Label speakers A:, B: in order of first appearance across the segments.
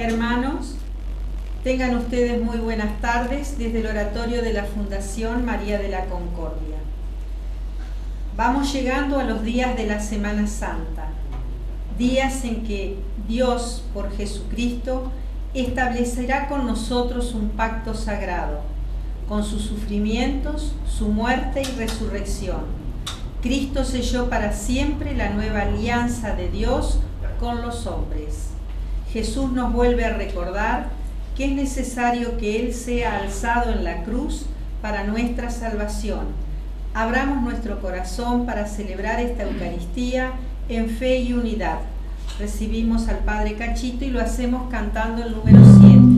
A: Hermanos, tengan ustedes muy buenas tardes desde el oratorio de la Fundación María de la Concordia. Vamos llegando a los días de la Semana Santa, días en que Dios, por Jesucristo, establecerá con nosotros un pacto sagrado, con sus sufrimientos, su muerte y resurrección. Cristo selló para siempre la nueva alianza de Dios con los hombres. Jesús nos vuelve a recordar que es necesario que Él sea alzado en la cruz para nuestra salvación. Abramos nuestro corazón para celebrar esta Eucaristía en fe y unidad. Recibimos al Padre Cachito y lo hacemos cantando el número 7.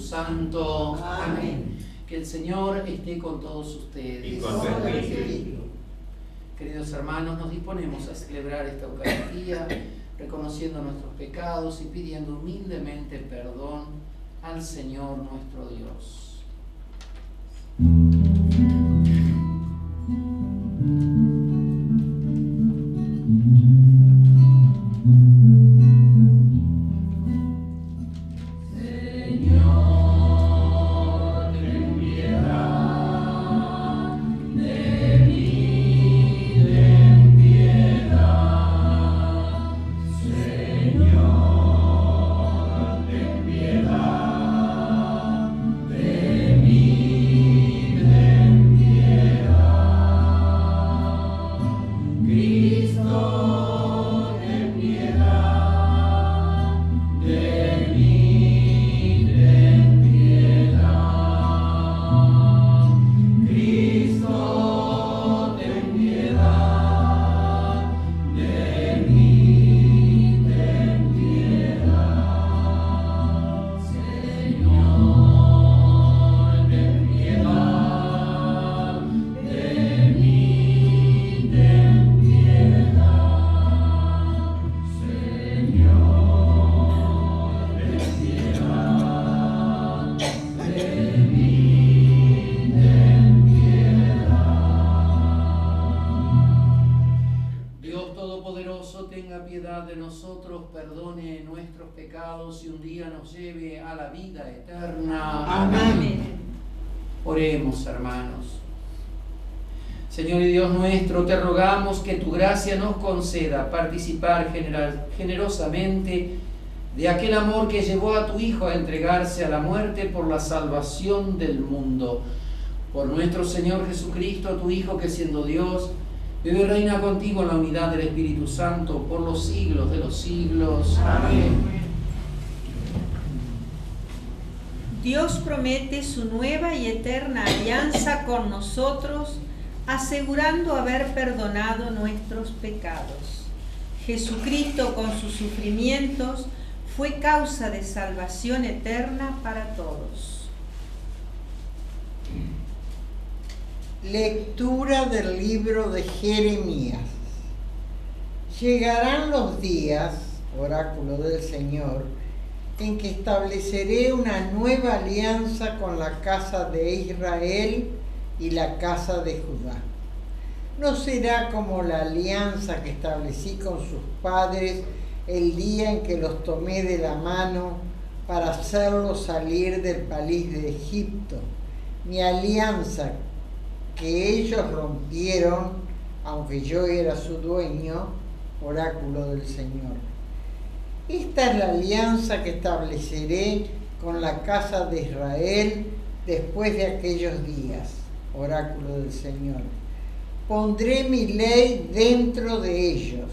B: Santo. Amén. Que el Señor esté con todos ustedes.
C: Y con tu espíritu.
B: Queridos hermanos, nos disponemos a celebrar esta Eucaristía, reconociendo nuestros pecados y pidiendo humildemente perdón al Señor nuestro Dios. Perdone nuestros pecados y un día nos lleve a la vida eterna.
A: Amén.
B: Oremos, hermanos. Señor y Dios nuestro, te rogamos que tu gracia nos conceda participar generosamente de aquel amor que llevó a tu Hijo a entregarse a la muerte por la salvación del mundo. Por nuestro Señor Jesucristo, tu Hijo, que siendo Dios, vive y reina contigo en la unidad del Espíritu Santo por los siglos de los siglos. Amén.
A: Dios promete su nueva y eterna alianza con nosotros, asegurando haber perdonado nuestros pecados. Jesucristo, con sus sufrimientos, fue causa de salvación eterna para todos.
D: Lectura del libro de Jeremías. Llegarán los días, oráculo del Señor, en que estableceré una nueva alianza con la casa de Israel y la casa de Judá. No será como la alianza que establecí con sus padres el día en que los tomé de la mano para hacerlos salir del país de Egipto, mi alianza que ellos rompieron, aunque yo era su dueño, oráculo del Señor. Esta es la alianza que estableceré con la casa de Israel después de aquellos días, oráculo del Señor. Pondré mi ley dentro de ellos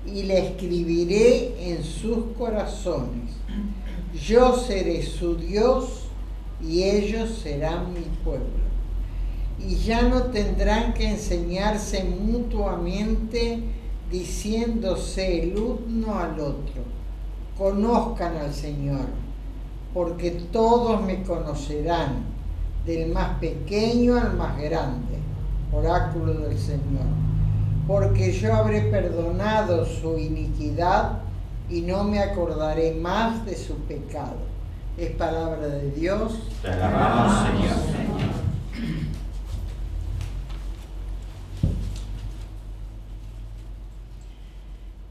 D: y la escribiré en sus corazones. Yo seré su Dios y ellos serán mi pueblo. Y ya no tendrán que enseñarse mutuamente diciéndose el uno al otro: conozcan al Señor, porque todos me conocerán, del más pequeño al más grande, oráculo del Señor. Porque yo habré perdonado su iniquidad y no me acordaré más de su pecado. Es palabra de Dios.
C: Te alabamos, Señor.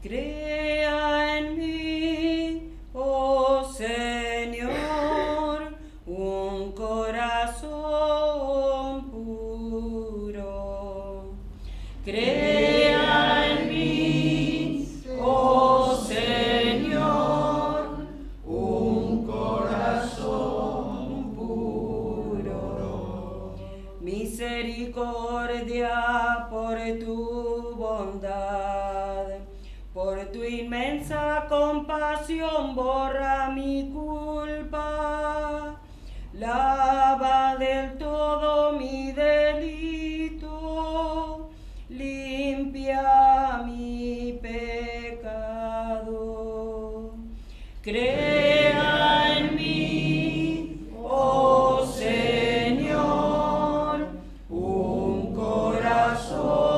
E: Crea en mí, oh Señor, un corazón puro. Crea en mí, oh Señor, un corazón puro. Misericordia por tu bondad. Por tu inmensa compasión borra mi culpa, lava del todo mi delito, limpia mi pecado. Crea en mí, oh Señor, un corazón.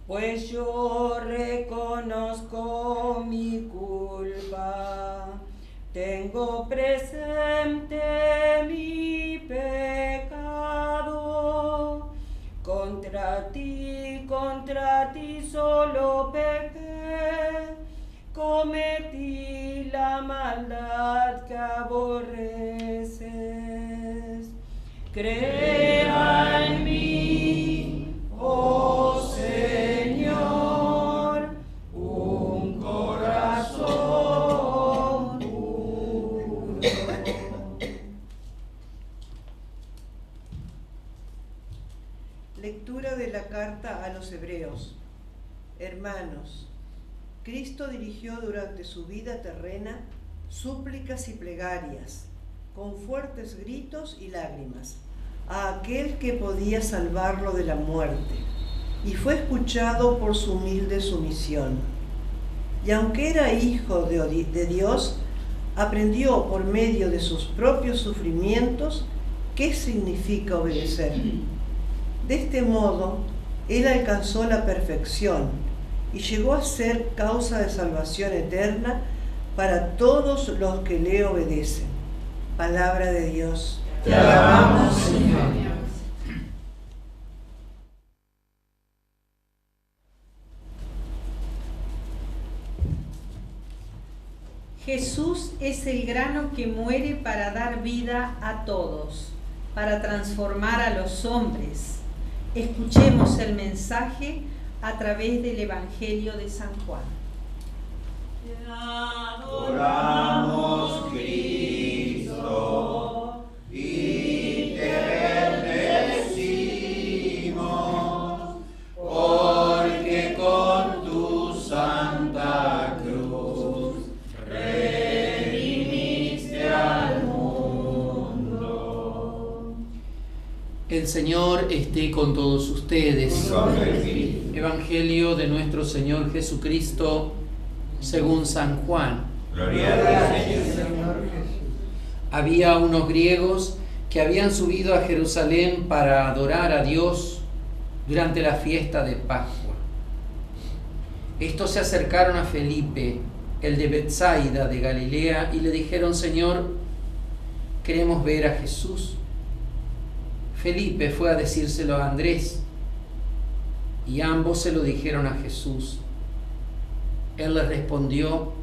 E: Pues yo reconozco mi culpa, tengo presente mi pecado. Contra ti solo pequé, cometí la maldad que aborreces. Crea en mí, oh Señor, un corazón puro.
F: Lectura de la carta a los Hebreos. Hermanos, Cristo dirigió durante su vida terrena súplicas y plegarias, con fuertes gritos y lágrimas, a aquel que podía salvarlo de la muerte, y fue escuchado por su humilde sumisión. Y aunque era hijo de Dios, aprendió por medio de sus propios sufrimientos qué significa obedecer. De este modo, él alcanzó la perfección y llegó a ser causa de salvación eterna para todos los que le obedecen. Palabra de Dios.
A: Te alabamos, Señor. Jesús es el grano que muere para dar vida a todos, para transformar a los hombres. Escuchemos el mensaje a través del Evangelio de San Juan.
E: Te
C: Adoramos, Cristo, y te bendecimos, porque con tu santa cruz redimiste al mundo.
B: El Señor esté con todos ustedes. Evangelio de nuestro Señor Jesucristo según San Juan.
C: Gloria a ti, Señor.
B: Había unos griegos que habían subido a Jerusalén para adorar a Dios durante la fiesta de Pascua. Estos se acercaron a Felipe, el de Betsaida de Galilea, y le dijeron: Señor, queremos ver a Jesús. Felipe fue a decírselo a Andrés, y ambos se lo dijeron a Jesús. Él les respondió: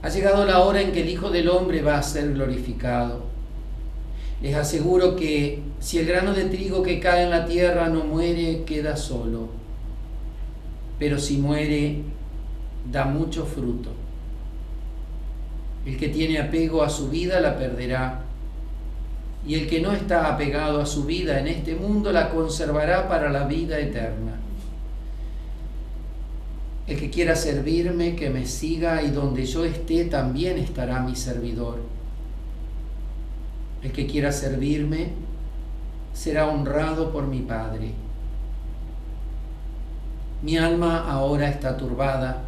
B: Ha llegado la hora en que el Hijo del Hombre va a ser glorificado. Les aseguro que si el grano de trigo que cae en la tierra no muere, queda solo. Pero si muere, da mucho fruto. El que tiene apego a su vida la perderá, y el que no está apegado a su vida en este mundo la conservará para la vida eterna. El que quiera servirme, que me siga, y donde yo esté también estará mi servidor. El que quiera servirme será honrado por mi Padre. Mi alma ahora está turbada.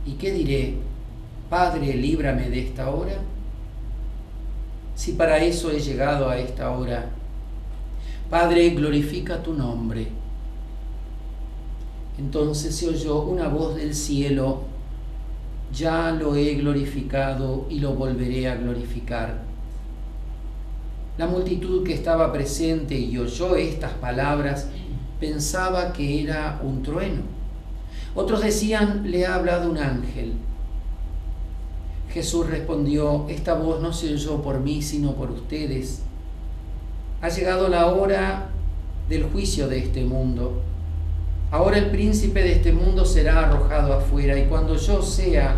B: ¿Y qué diré? Padre, líbrame de esta hora. Si para eso he llegado a esta hora. Padre, glorifica tu nombre. Entonces se oyó una voz del cielo: ya lo he glorificado y lo volveré a glorificar. La multitud que estaba presente y oyó estas palabras pensaba que era un trueno. Otros decían: le ha hablado un ángel. Jesús respondió: esta voz no se oyó por mí, sino por ustedes. Ha llegado la hora del juicio de este mundo. Ahora el príncipe de este mundo será arrojado afuera, y cuando yo sea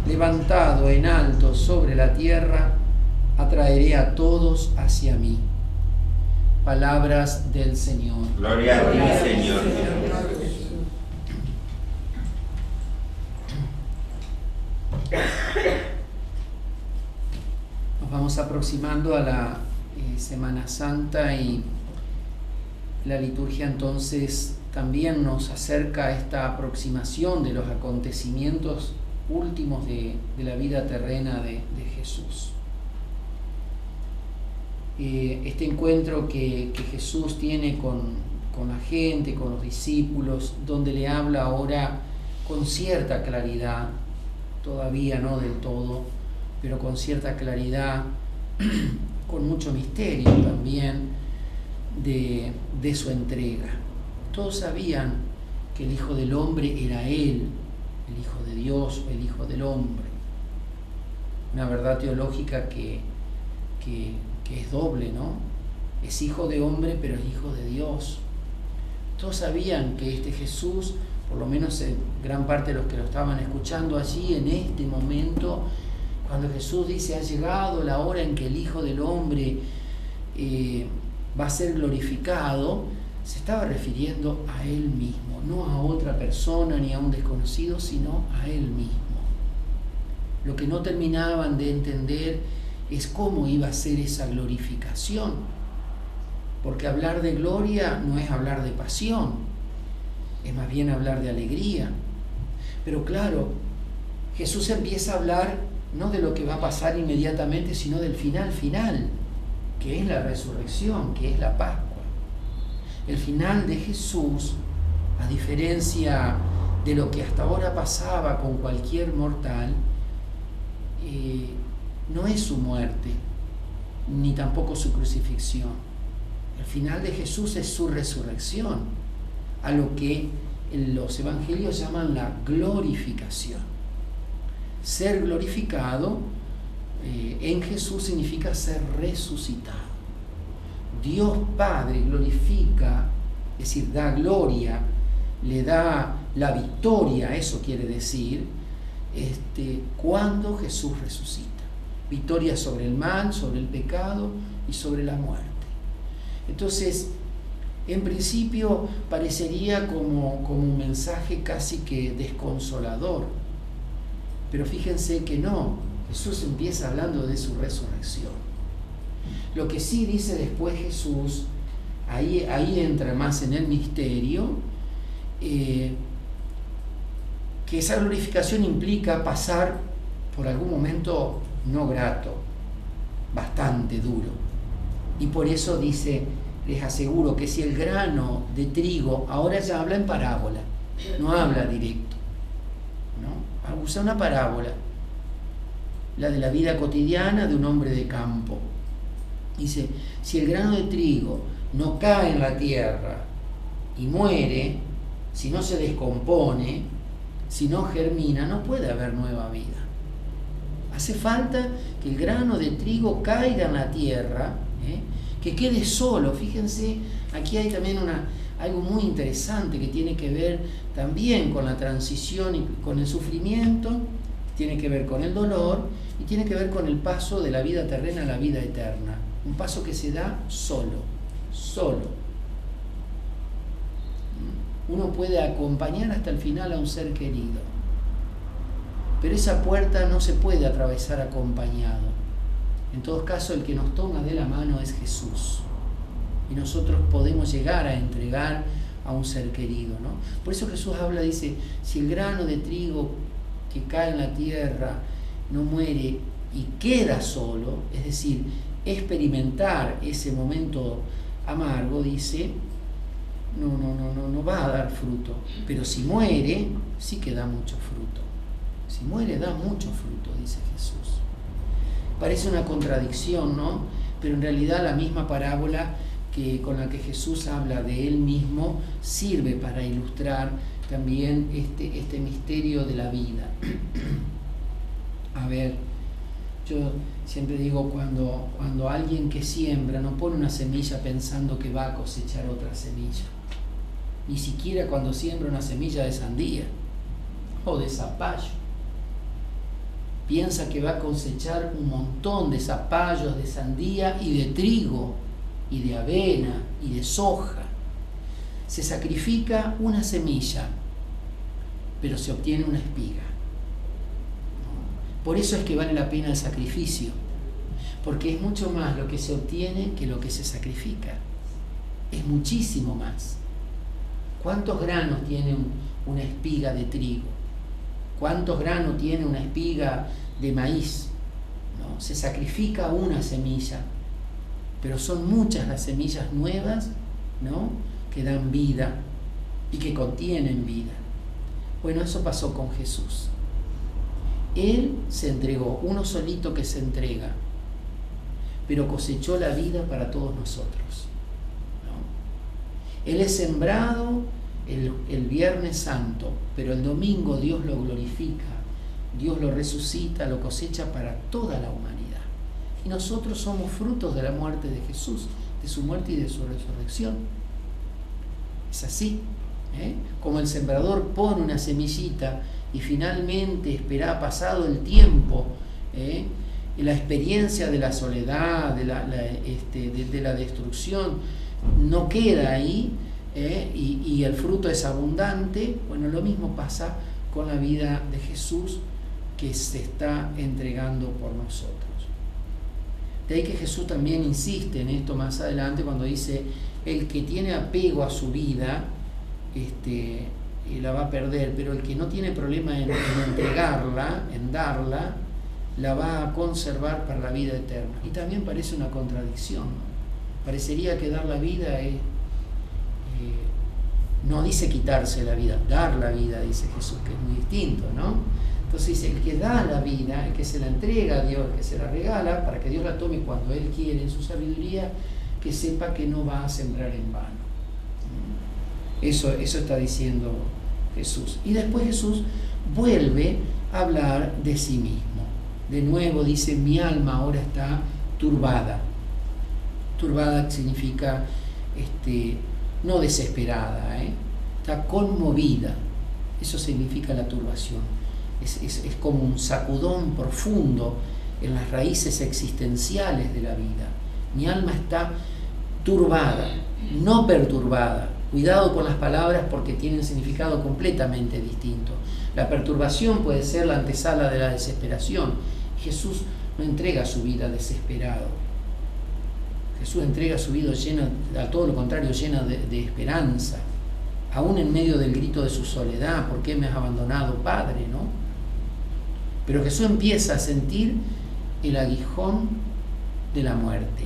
B: levantado en alto sobre la tierra, atraeré a todos hacia mí. Palabras del Señor.
C: Gloria a ti, Señor.
B: Nos vamos aproximando a la Semana Santa, y la liturgia entonces también nos acerca a esta aproximación de los acontecimientos últimos de la vida terrena de Jesús. Este encuentro que Jesús tiene con la gente, con los discípulos, donde le habla ahora con cierta claridad, todavía no del todo, pero con cierta claridad, con mucho misterio también de su entrega. Todos sabían que el Hijo del Hombre era Él, el Hijo de Dios o el Hijo del Hombre. Una verdad teológica que es doble, ¿no? Es Hijo de Hombre, pero es Hijo de Dios. Todos sabían que este Jesús, por lo menos gran parte de los que lo estaban escuchando allí en este momento, cuando Jesús dice: ha llegado la hora en que el Hijo del Hombre va a ser glorificado, se estaba refiriendo a Él mismo, no a otra persona ni a un desconocido, sino a Él mismo. Lo que no terminaban de entender es cómo iba a ser esa glorificación, porque hablar de gloria no es hablar de pasión, es más bien hablar de alegría. Pero claro, Jesús empieza a hablar no de lo que va a pasar inmediatamente, sino del final, que es la resurrección, que es la Pascua. El final de Jesús, a diferencia de lo que hasta ahora pasaba con cualquier mortal, no es su muerte, ni tampoco su crucifixión. El final de Jesús es su resurrección, a lo que los evangelios llaman la glorificación. Ser glorificado en Jesús significa ser resucitado. Dios Padre glorifica, es decir, da gloria, le da la victoria, eso quiere decir, cuando Jesús resucita. Victoria sobre el mal, sobre el pecado y sobre la muerte. Entonces, en principio parecería como un mensaje casi que desconsolador, pero fíjense que no. Jesús empieza hablando de su resurrección. Lo que sí dice después Jesús, ahí entra más en el misterio, que esa glorificación implica pasar por algún momento no grato, bastante duro. Y por eso dice: les aseguro que si el grano de trigo, ahora ya habla en parábola, no habla directo, ¿no? Usa una parábola, la de la vida cotidiana de un hombre de campo. Dice: si el grano de trigo no cae en la tierra y muere, si no se descompone, si no germina, no puede haber nueva vida. Hace falta que el grano de trigo caiga en la tierra, que quede solo. Fíjense, aquí hay también algo muy interesante que tiene que ver también con la transición y con el sufrimiento, tiene que ver con el dolor y tiene que ver con el paso de la vida terrena a la vida eterna. Un paso que se da solo. Uno puede acompañar hasta el final a un ser querido, pero esa puerta no se puede atravesar acompañado. En todo caso, el que nos toma de la mano es Jesús, y nosotros podemos llegar a entregar a un ser querido, ¿no? Por eso Jesús habla, dice, si el grano de trigo que cae en la tierra no muere y queda solo, es decir, experimentar ese momento amargo, dice, no va a dar fruto. Pero si muere, sí que da mucho fruto. Si muere, da mucho fruto, dice Jesús. Parece una contradicción, ¿no? Pero en realidad la misma parábola con la que Jesús habla de Él mismo sirve para ilustrar también este misterio de la vida. A ver, yo siempre digo, cuando alguien que siembra no pone una semilla pensando que va a cosechar otra semilla, ni siquiera cuando siembra una semilla de sandía o de zapallo, piensa que va a cosechar un montón de zapallos, de sandía y de trigo, y de avena, y de soja. Se sacrifica una semilla, pero se obtiene una espiga. Por eso es que vale la pena el sacrificio, porque es mucho más lo que se obtiene que lo que se sacrifica. Es muchísimo más. ¿Cuántos granos tiene una espiga de trigo? ¿Cuántos granos tiene una espiga de maíz? ¿No? Se sacrifica una semilla, pero son muchas las semillas nuevas, ¿no?, que dan vida y que contienen vida. Bueno, eso pasó con Jesús. Él se entregó, uno solito que se entrega, pero cosechó la vida para todos nosotros, ¿no? Él es sembrado el Viernes Santo, pero el domingo Dios lo glorifica, Dios lo resucita, lo cosecha para toda la humanidad. Y nosotros somos frutos de la muerte de Jesús, de su muerte y de su resurrección. Es así, como el sembrador pone una semillita y finalmente espera pasado el tiempo, y la experiencia de la soledad, de la destrucción, no queda ahí, y el fruto es abundante. Bueno, lo mismo pasa con la vida de Jesús, que se está entregando por nosotros. De ahí que Jesús también insiste en esto más adelante cuando dice, el que tiene apego a su vida la va a perder, pero el que no tiene problema en entregarla, en darla, la va a conservar para la vida eterna. Y también parece una contradicción, ¿no? Parecería que dar la vida es, no dice quitarse la vida, dar la vida, dice Jesús, que es muy distinto, ¿no? Entonces dice, el que da la vida, el que se la entrega a Dios, el que se la regala, para que Dios la tome cuando Él quiere, en su sabiduría, que sepa que no va a sembrar en vano. Eso está diciendo Jesús. Y después Jesús vuelve a hablar de sí mismo. De nuevo dice, mi alma ahora está turbada. Turbada significa no desesperada, está conmovida. Eso significa la turbación. Es como un sacudón profundo en las raíces existenciales de la vida. Mi alma está turbada, no perturbada. Cuidado con las palabras porque tienen significado completamente distinto. La perturbación puede ser la antesala de la desesperación. Jesús no entrega su vida desesperado. Jesús entrega su vida llena, a todo lo contrario, llena de esperanza. Aún en medio del grito de su soledad, ¿por qué me has abandonado, Padre?, ¿no? Pero Jesús empieza a sentir el aguijón de la muerte,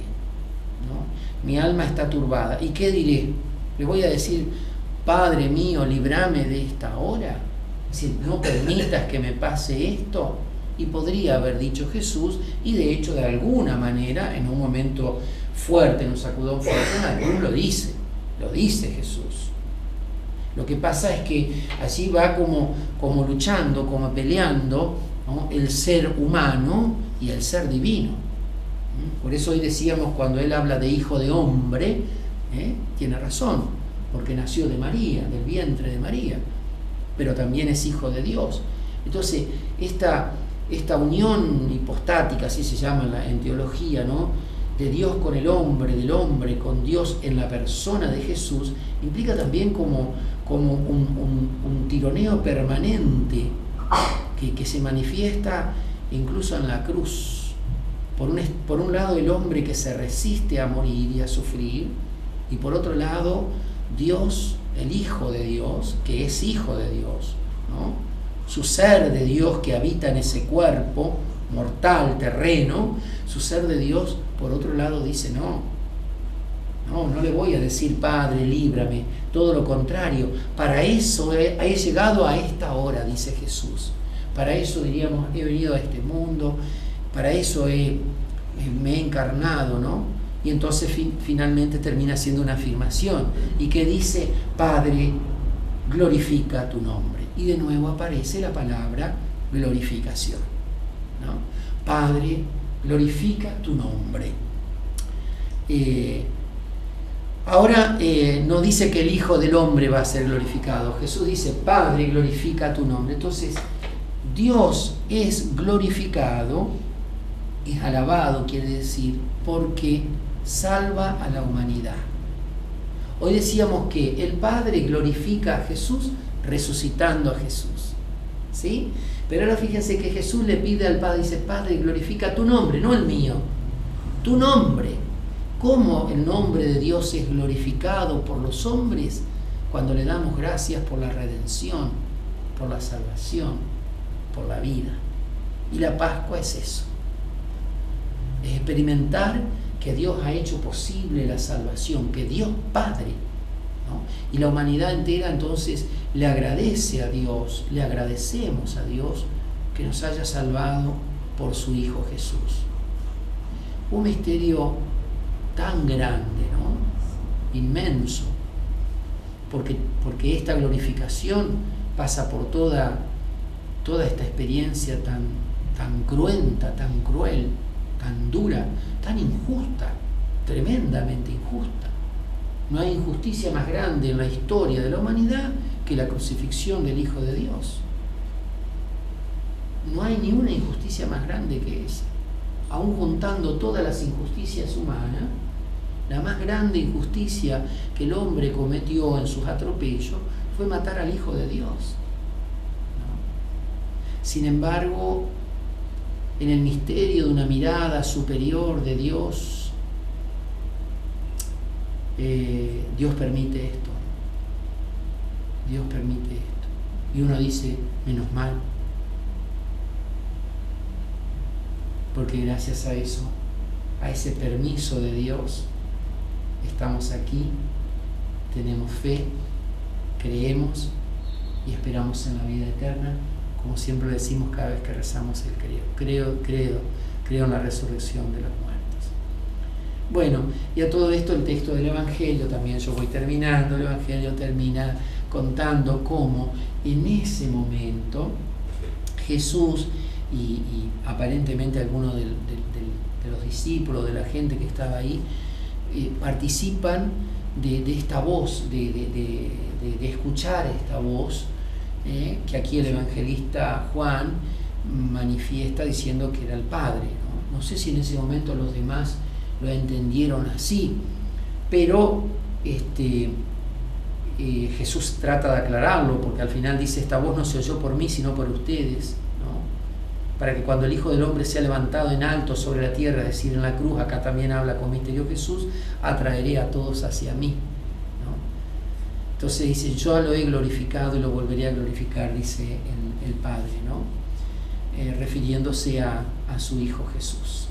B: ¿no? Mi alma está turbada. ¿Y qué diré? Le voy a decir, Padre mío, líbrame de esta hora. Es decir, no permitas que me pase esto. Y podría haber dicho Jesús, y de hecho de alguna manera, en un momento fuerte, en un sacudón fuerte, lo dice Jesús. Lo que pasa es que allí va como luchando, como peleando ¿no? El ser humano y el ser divino. Por eso hoy decíamos, cuando él habla de hijo de hombre, tiene razón, porque nació de María, del vientre de María, pero también es hijo de Dios. Entonces, esta unión hipostática, así se llama en teología, ¿no?, de Dios con el hombre, del hombre con Dios en la persona de Jesús, implica también como un tironeo permanente que se manifiesta incluso en la cruz. Por un lado, el hombre que se resiste a morir y a sufrir, y por otro lado, Dios, el Hijo de Dios, que es Hijo de Dios, ¿no?, su ser de Dios que habita en ese cuerpo mortal, terreno, su ser de Dios, por otro lado, dice: no le voy a decir Padre, líbrame, todo lo contrario, para eso he llegado a esta hora, dice Jesús, para eso, diríamos, he venido a este mundo, para eso me he encarnado, ¿no? Y entonces finalmente termina siendo una afirmación, y que dice: Padre, glorifica tu nombre. Y de nuevo aparece la palabra glorificación, ¿no? Padre, glorifica tu nombre. Ahora no dice que el Hijo del Hombre va a ser glorificado. Jesús dice: Padre, glorifica tu nombre. Entonces, Dios es glorificado, es alabado, quiere decir, porque salva a la humanidad. Hoy decíamos que el Padre glorifica a Jesús resucitando a Jesús, ¿sí? Pero ahora fíjense que Jesús le pide al Padre, dice: Padre, glorifica tu nombre, no el mío, tu nombre. ¿Cómo el nombre de Dios es glorificado por los hombres? Cuando le damos gracias por la redención, por la salvación, por la vida. Y la Pascua es eso, es experimentar que Dios ha hecho posible la salvación, que Dios Padre, ¿no?, y la humanidad entera entonces le agradece a Dios, le agradecemos a Dios que nos haya salvado por su Hijo Jesús. Un misterio tan grande, ¿no?, inmenso, porque esta glorificación pasa por toda esta experiencia tan cruenta, tan cruel, tan dura, tan injusta, tremendamente injusta. No hay injusticia más grande en la historia de la humanidad que la crucifixión del Hijo de Dios. No hay ni una injusticia más grande que esa. Aún juntando todas las injusticias humanas, la más grande injusticia que el hombre cometió en sus atropellos fue matar al Hijo de Dios, ¿no? Sin embargo, en el misterio de una mirada superior de Dios, Dios permite esto. Dios permite esto. Y uno dice: menos mal, porque gracias a eso, a ese permiso de Dios, estamos aquí, tenemos fe, creemos y esperamos en la vida eterna, como siempre decimos cada vez que rezamos el creo en la resurrección de los muertos. Bueno, y a todo esto el texto del Evangelio, también yo voy terminando, el Evangelio termina contando cómo en ese momento Jesús y aparentemente algunos de los discípulos, de la gente que estaba ahí, participan de esta voz, de escuchar esta voz, que aquí el evangelista Juan manifiesta diciendo que era el Padre, ¿no? No sé si en ese momento los demás lo entendieron así, pero Jesús trata de aclararlo, porque al final dice: esta voz no se oyó por mí, sino por ustedes, ¿no?, para que cuando el Hijo del Hombre sea levantado en alto sobre la tierra, es decir, en la cruz, acá también habla con misterio Jesús, atraeré a todos hacia mí, ¿no? Entonces dice: yo lo he glorificado y lo volveré a glorificar, dice el Padre, ¿no?, refiriéndose a su Hijo Jesús.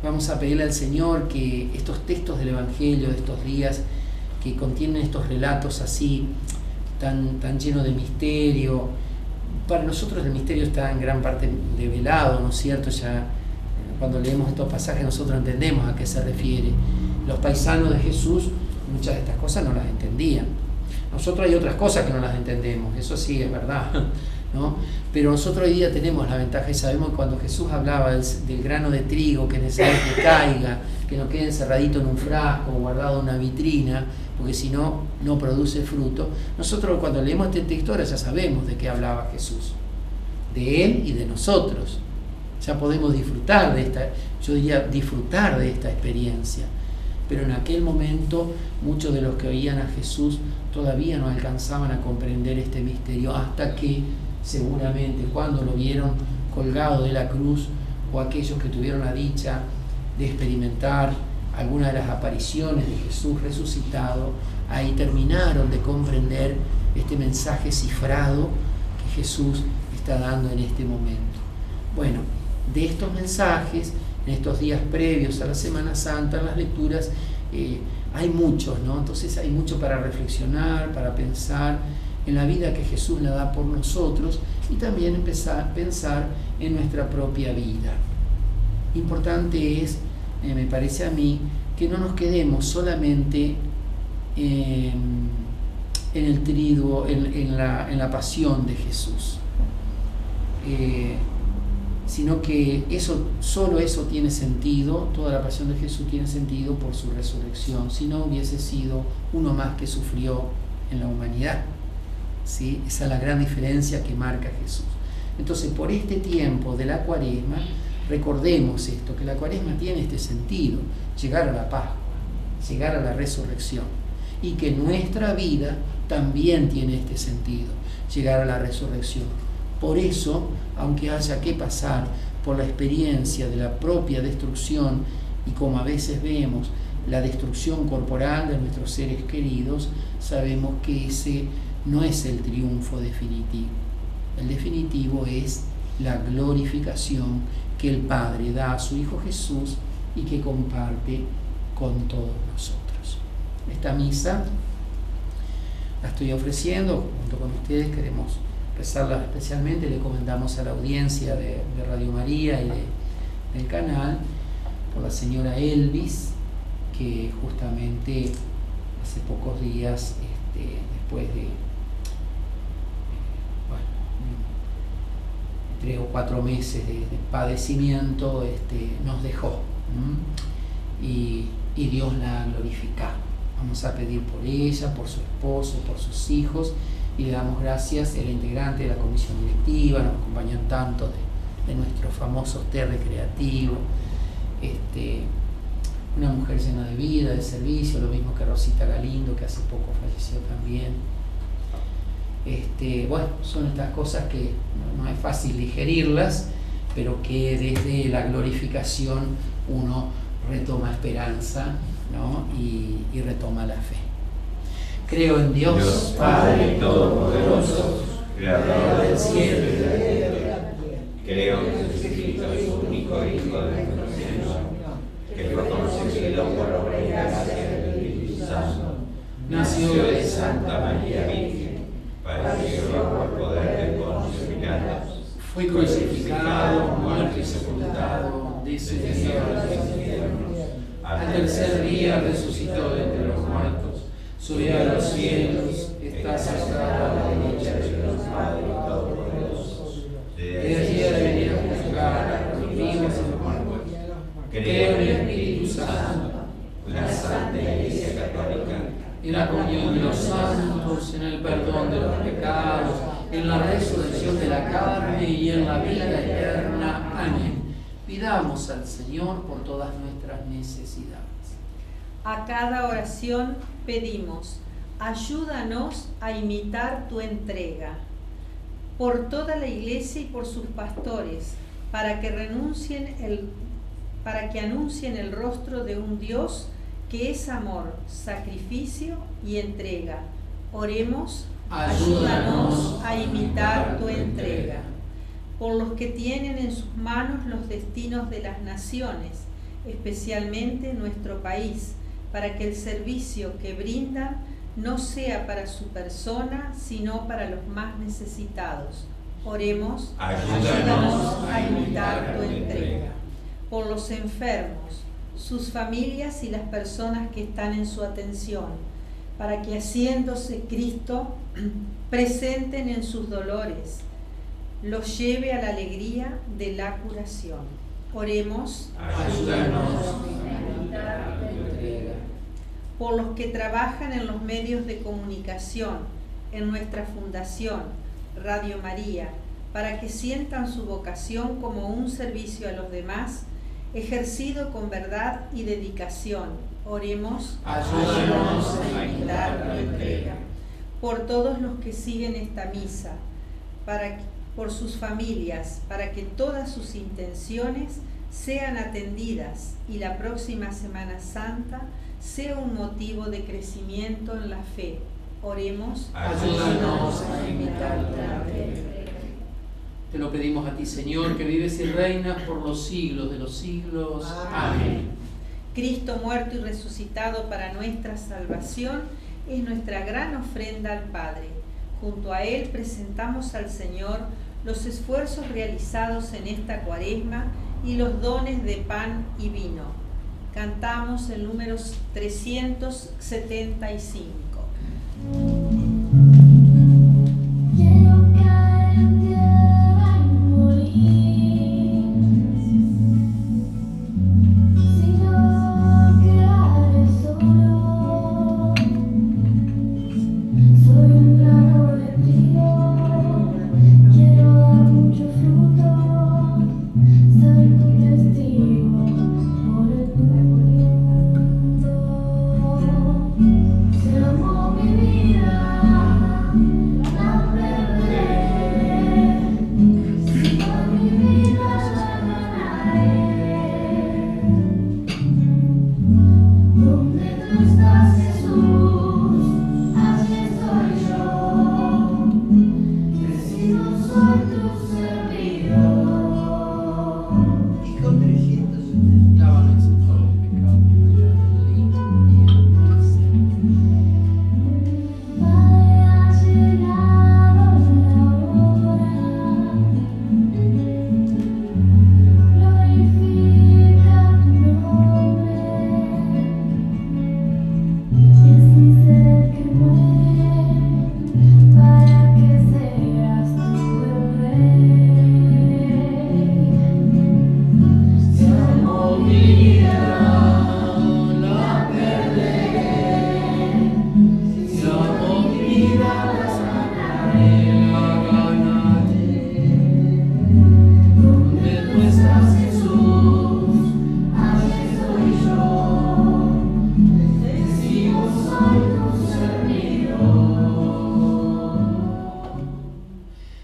B: Vamos a pedirle al Señor que estos textos del Evangelio de estos días, que contienen estos relatos así tan llenos de misterio, para nosotros el misterio está en gran parte develado, ¿no es cierto? Ya cuando leemos estos pasajes nosotros entendemos a qué se refiere. Los paisanos de Jesús muchas de estas cosas no las entendían. Nosotros hay otras cosas que no las entendemos, eso sí es verdad, ¿no? Pero nosotros hoy día tenemos la ventaja y sabemos que cuando Jesús hablaba del grano de trigo que necesita que caiga, que no quede encerradito en un frasco o guardado en una vitrina, porque si no, no produce fruto. Nosotros cuando leemos este texto ahora ya sabemos de qué hablaba Jesús, de Él y de nosotros. Ya podemos disfrutar de esta, yo diría disfrutar de esta experiencia. Pero en aquel momento muchos de los que oían a Jesús todavía no alcanzaban a comprender este misterio, hasta que seguramente cuando lo vieron colgado de la cruz, o aquellos que tuvieron la dicha de experimentar alguna de las apariciones de Jesús resucitado, ahí terminaron de comprender este mensaje cifrado que Jesús está dando en este momento. Bueno, de estos mensajes, en estos días previos a la Semana Santa, en las lecturas, hay muchos, ¿no? Entonces hay mucho para reflexionar, para pensar en la vida que Jesús la da por nosotros y también empezar a pensar en nuestra propia vida. Importante es, me parece a mí, que no nos quedemos solamente en el triduo, en la pasión de Jesús, sino que solo eso tiene sentido, toda la pasión de Jesús tiene sentido por su resurrección, si no hubiese sido uno más que sufrió en la humanidad. ¿Sí? Esa es la gran diferencia que marca Jesús. Entonces, por este tiempo de la Cuaresma, recordemos esto, que la Cuaresma tiene este sentido, llegar a la Pascua, llegar a la resurrección, y que nuestra vida también tiene este sentido, llegar a la resurrección. Por eso, aunque haya que pasar por la experiencia de la propia destrucción, y como a veces vemos, la destrucción corporal de nuestros seres queridos, sabemos que ese no es el triunfo definitivo. El definitivo es la glorificación que el Padre da a su Hijo Jesús y que comparte con todos nosotros. Esta misa la estoy ofreciendo junto con ustedes, queremos rezarla especialmente, le encomendamos a la audiencia de Radio María y del canal, por la señora Elvis, que justamente hace pocos días, después de 3 o 4 meses de padecimiento, nos dejó, y Dios la ha glorificado. Vamos a pedir por ella, por su esposo, por sus hijos, y le damos gracias. Era integrante de la comisión directiva, nos acompañó en tanto de nuestros famosos té recreativo, una mujer llena de vida, de servicio, lo mismo que Rosita Galindo, que hace poco falleció también. Bueno, son estas cosas que no es fácil digerirlas, pero que desde la glorificación uno retoma esperanza, ¿no? y retoma la fe. Creo en Dios, Padre Todopoderoso, Creador del cielo y de la tierra. Creo en Jesucristo, su único Hijo de nuestro Señor, que fue concebido por obra y gracia del Espíritu Santo, nació de Santa María Virgen, padeció por poder de Poncio Pilato, fue crucificado, muerto y sepultado, descendió a los infiernos, al tercer día resucitó de entre los muertos, subió a los cielos, está sentado a la derecha de Dios Padre Todopoderoso. De allí ha de venir a juzgar a los vivos y los muertos. Creo en el Espíritu Santo, en la Santa Iglesia Católica, en la comunión de los santos, en el perdón de los pecados, en la resurrección de la carne y en la vida eterna. Amén. Pidamos al Señor por todas nuestras necesidades.
A: A cada oración pedimos: ayúdanos a imitar tu entrega. Por toda la Iglesia y por sus pastores, para que anuncien el rostro de un Dios que es amor, sacrificio y entrega. Oremos: ayúdanos a imitar tu entrega. Por los que tienen en sus manos los destinos de las naciones, especialmente nuestro país, para que el servicio que brindan no sea para su persona, sino para los más necesitados. Oremos: ayúdanos a imitar tu entrega. Por los enfermos, sus familias y las personas que están en su atención, para que haciéndose Cristo presenten en sus dolores los lleve a la alegría de la curación. Oremos.
C: Ayúdanos.
A: Por los que trabajan en los medios de comunicación, en nuestra fundación, Radio María, para que sientan su vocación como un servicio a los demás, ejercido con verdad y dedicación. Oremos.
B: Ayúdanos
A: a imitar tu entrega. Por todos los que siguen esta misa, por sus familias, para que todas sus intenciones sean atendidas y la próxima Semana Santa sea un motivo de crecimiento en la fe. Oremos.
B: Ayúdanos a imitar tu entrega. Te lo pedimos a ti, Señor, que vives y reinas por los siglos de los siglos. Amén.
A: Cristo muerto y resucitado para nuestra salvación es nuestra gran ofrenda al Padre. Junto a Él presentamos al Señor los esfuerzos realizados en esta Cuaresma y los dones de pan y vino. Cantamos el número 375.
G: Quiero caer en tierra y morir, si no quedaré solo. Soy un grano de trigo, quiero dar mucho fruto, ser tu testigo por el mundo. Si amo mi vida, la perderé. Si doy mi vida, la ganaré. Donde tú estás, Jesús, allí estoy yo. Decido soy tu servidor.
D: Hijo 300.
B: Lávanos en todos los pecados y
G: Padre, ha llegado la hora. Glorifica tu nombre. Es mi ser que muere para que seas tú el Rey. Si amo mi vida, la perderé. Si amo mi vida, la sanaré. Donde tú estás, Jesús, allí estoy yo. Testigo soy tu servidor.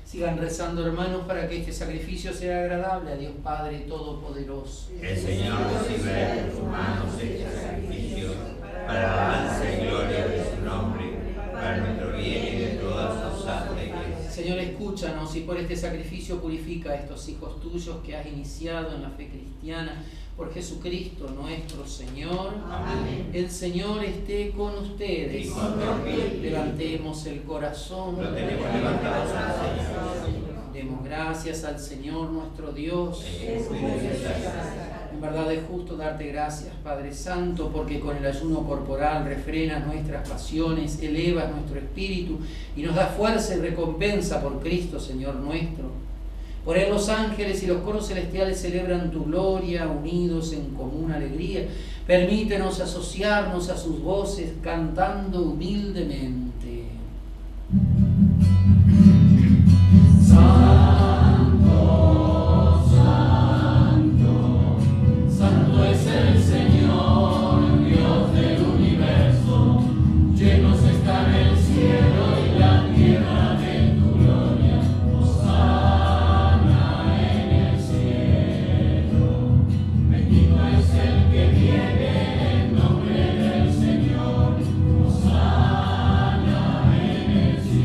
B: Sigan rezando, hermanos, para que este sacrificio sea agradable a Dios Padre Todopoderoso.
C: El Señor recibe de tus manos este sacrificio para alabanza y gloria de su nombre, para nuestro bien y de toda su santa iglesia.
B: Señor, escúchanos y por este sacrificio purifica a estos hijos tuyos que has iniciado en la fe cristiana. Por Jesucristo nuestro Señor.
C: Amén.
B: El Señor esté con ustedes.
C: Y con tu espíritu.
B: Levantemos el corazón.
C: Lo tenemos levantados al Señor.
B: Demos gracias al Señor nuestro Dios. En verdad es justo darte gracias, Padre Santo, porque con el ayuno corporal refrenas nuestras pasiones, elevas nuestro espíritu y nos das fuerza y recompensa por Cristo, Señor nuestro. Por él los ángeles y los coros celestiales celebran tu gloria, unidos en común alegría. Permítenos asociarnos a sus voces, cantando humildemente.
G: Santo es el Señor, Dios del universo, llenos están el cielo y la tierra de tu gloria. Hosana en el cielo, bendito es el que viene en nombre del Señor. Hosana en el cielo.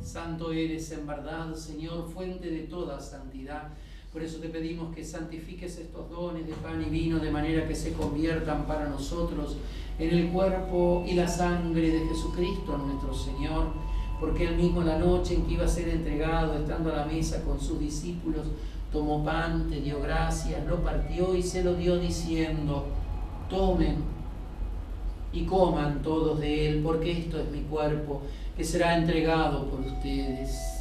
B: Santo eres en verdad, Señor, fuente de toda santidad. Por eso te pedimos que santifiques estos dones de pan y vino de manera que se conviertan para nosotros en el cuerpo y la sangre de Jesucristo nuestro Señor. Porque él mismo la noche en que iba a ser entregado, estando a la mesa con sus discípulos, tomó pan, te dio gracias, lo partió y se lo dio diciendo: tomen, y coman todos de él, porque esto es mi cuerpo, que será entregado por ustedes.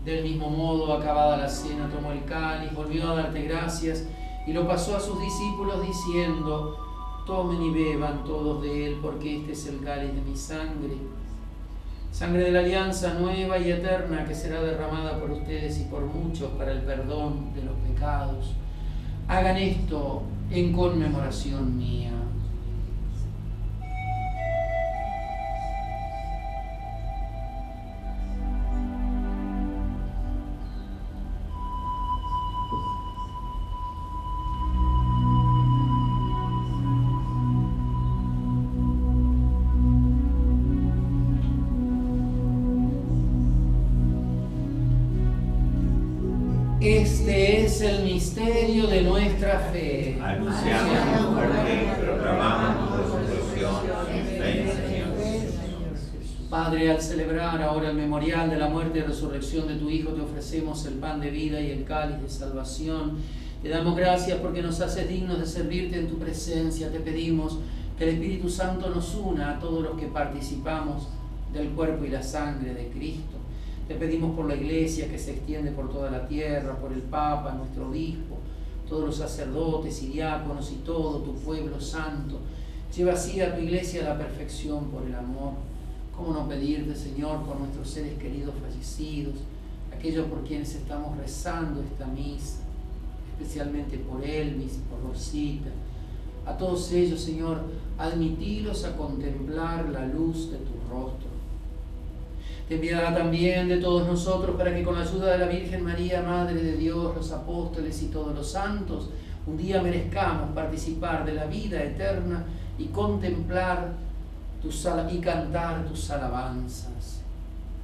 B: Del mismo modo, acabada la cena, tomó el cáliz, volvió a darte gracias y lo pasó a sus discípulos diciendo: tomen y beban todos de él, porque este es el cáliz de mi sangre, sangre de la alianza nueva y eterna, que será derramada por ustedes y por muchos para el perdón de los pecados. Hagan esto en conmemoración mía. Este es el misterio de nuestra fe.
C: Anunciamos tu muerte y proclamamos tu resurrección. Ven, Señor.
B: Padre, al celebrar ahora el memorial de la muerte y resurrección de tu Hijo, te ofrecemos el pan de vida y el cáliz de salvación. Te damos gracias porque nos haces dignos de servirte en tu presencia. Te pedimos que el Espíritu Santo nos una a todos los que participamos del cuerpo y la sangre de Cristo. Te pedimos por la Iglesia que se extiende por toda la tierra, por el Papa, nuestro Obispo, todos los sacerdotes y diáconos y todo tu pueblo santo. Lleva así a tu Iglesia a la perfección por el amor. ¿Cómo no pedirte, Señor, por nuestros seres queridos fallecidos, aquellos por quienes estamos rezando esta misa, especialmente por Elvis, por Rosita? A todos ellos, Señor, admitilos a contemplar la luz de tu rostro. Ten piedad también de todos nosotros, para que con la ayuda de la Virgen María, Madre de Dios, los apóstoles y todos los santos, un día merezcamos participar de la vida eterna y contemplar y cantar tus alabanzas.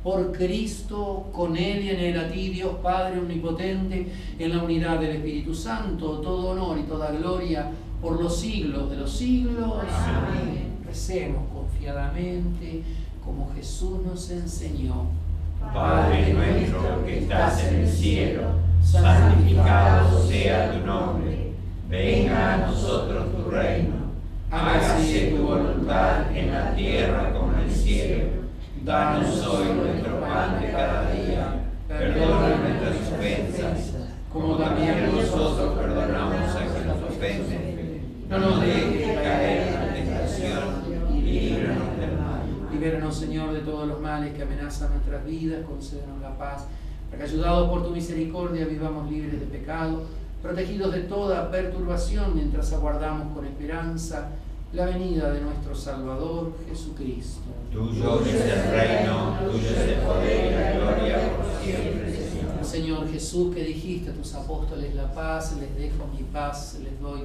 B: Por Cristo, con Él y en Él, a ti, Dios Padre omnipotente, en la unidad del Espíritu Santo, todo honor y toda gloria por los siglos de los siglos. Amén. Recemos confiadamente, como Jesús nos enseñó.
C: Padre nuestro que estás en el cielo, santificado sea tu nombre. Venga a nosotros tu reino. Hágase tu voluntad en la tierra como en el cielo. Danos hoy nuestro pan de cada día. Perdona nuestras ofensas, como también nosotros perdonamos a quienes nos ofenden. No nos dejes caer en la tentación y líbranos del mal.
B: Libéranos, Señor, de todos los males que amenazan nuestras vidas, concédenos la paz, para que, ayudados por tu misericordia, vivamos libres de pecado, protegidos de toda perturbación, mientras aguardamos con esperanza la venida de nuestro Salvador Jesucristo.
C: Tuyo es el reino, tuyo es el poder y la gloria por siempre, Señor.
B: Señor Jesús, que dijiste a tus apóstoles: la paz les dejo, mi paz les doy.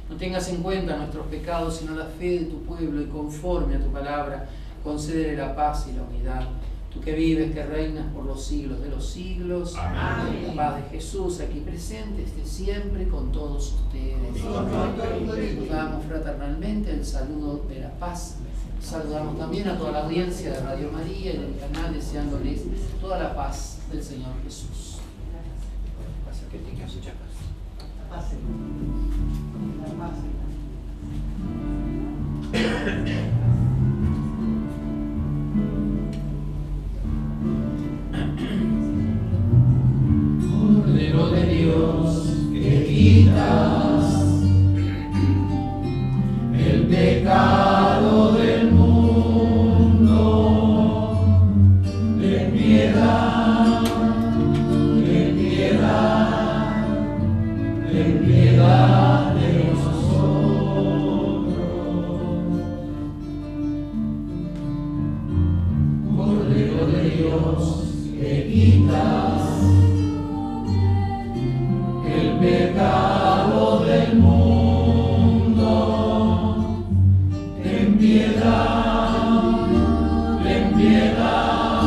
B: No tengas en cuenta nuestros pecados, sino la fe de tu pueblo, y conforme a tu palabra, concédele la paz y la unidad. Tú que vives, que reinas por los siglos de los siglos.
C: Amén.
B: La paz de Jesús, aquí presente, esté siempre con todos ustedes. Nos damos fraternalmente el saludo de la paz. Saludamos también a toda la audiencia de Radio María y del canal, deseándoles toda la paz del Señor Jesús. Pasa que tengas mucha paz.
G: Cordero de Dios, que quitas el pecado del mundo, ten piedad, ten piedad, ten piedad de nosotros. Cordero de Dios, que quitas el pecado del mundo, ten piedad, ten piedad,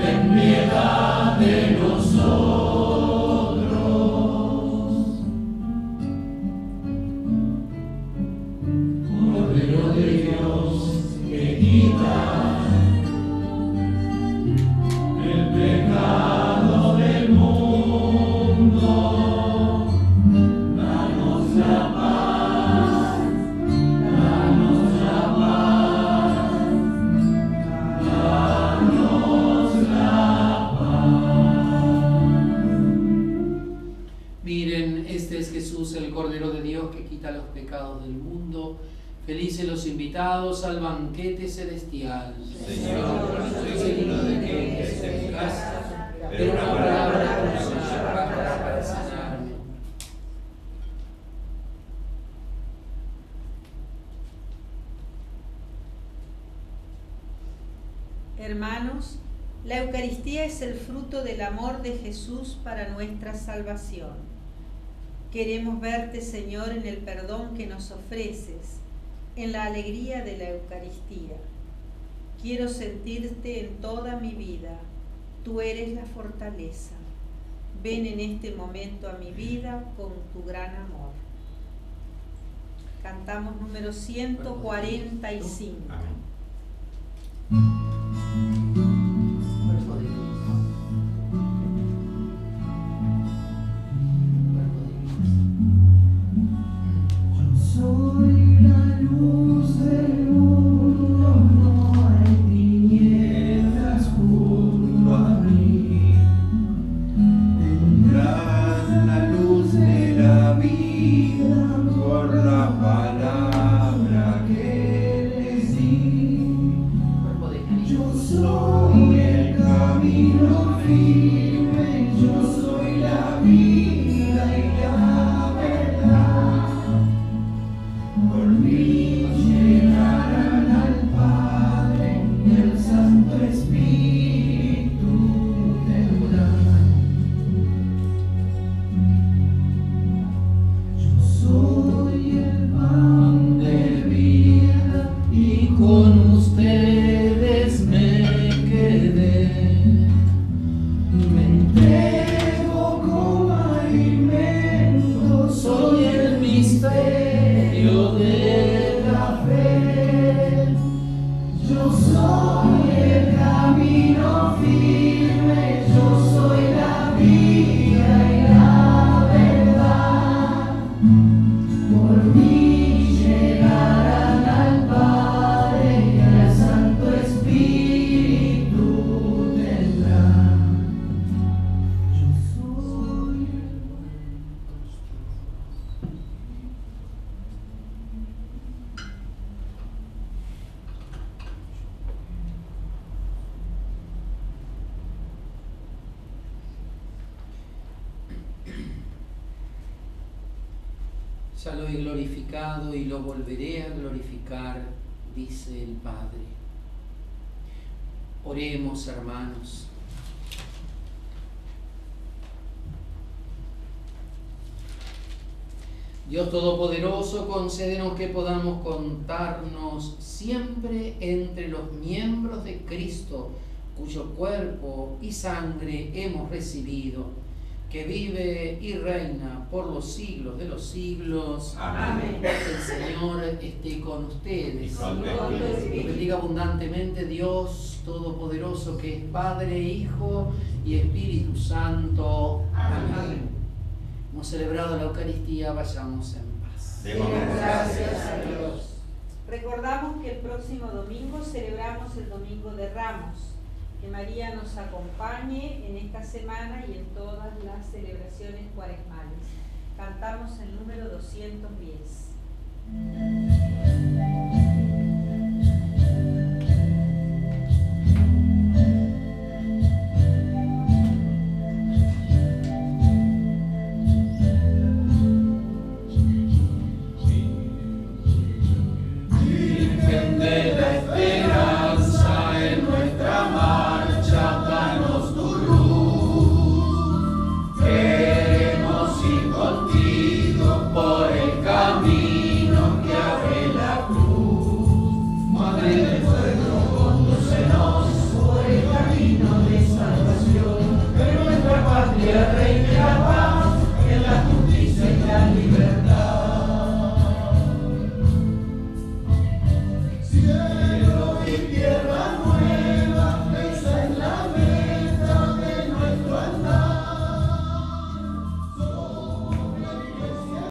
G: ten piedad de nosotros.
B: Jesús, el Cordero de Dios que quita los pecados del mundo. Felices los invitados al banquete celestial.
C: Señor, no soy digno de que entres en mi casa, pero una palabra pronunciada bastará para sanarme.
A: Hermanos, la Eucaristía es el fruto del amor de Jesús para nuestra salvación. Queremos verte, Señor, en el perdón que nos ofreces, en la alegría de la Eucaristía. Quiero sentirte en toda mi vida. Tú eres la fortaleza. Ven en este momento a mi vida con tu gran amor. Cantamos número 145.
C: Amén.
B: Cuerpo de Cristo. Cuerpo de Cristo.
G: Yo soy la luz del mundo, no hay tinieblas junto a mí. Tendrás la luz de la vida por la palabra que les di.
B: Cuerpo de Cristo.
G: Yo soy el camino firme, yo soy la vida y la verdad. Por mí llegarán al Padre y el Santo Espíritu tendrán. Yo soy el pan de vida y con ustedes me quedé. Me entrego como alimento, soy el misterio de la fe. Yo soy el camino firme, yo soy la vida y la verdad. Por mí llegarán al Padre y al Santo Espíritu tendrán. Yo soy
B: Ya lo he glorificado y lo volveré a glorificar, dice el Padre. Oremos, hermanos. Dios Todopoderoso, concédenos que podamos contarnos siempre entre los miembros de Cristo, cuyo cuerpo y sangre hemos recibido, que vive y reina por los siglos de los siglos.
C: Amén.
B: El Señor esté con ustedes.
C: Y con tu
B: Los
C: espíritu.
B: bendiga abundantemente Dios Todopoderoso, que es Padre, Hijo y Espíritu Santo. Amén. Hemos celebrado la Eucaristía, vayamos en paz.
C: Demos gracias a Dios.
A: Recordamos que el próximo domingo celebramos el Domingo de Ramos. Que María nos acompañe en esta semana y en todas las celebraciones cuaresmales. Cantamos el número 210.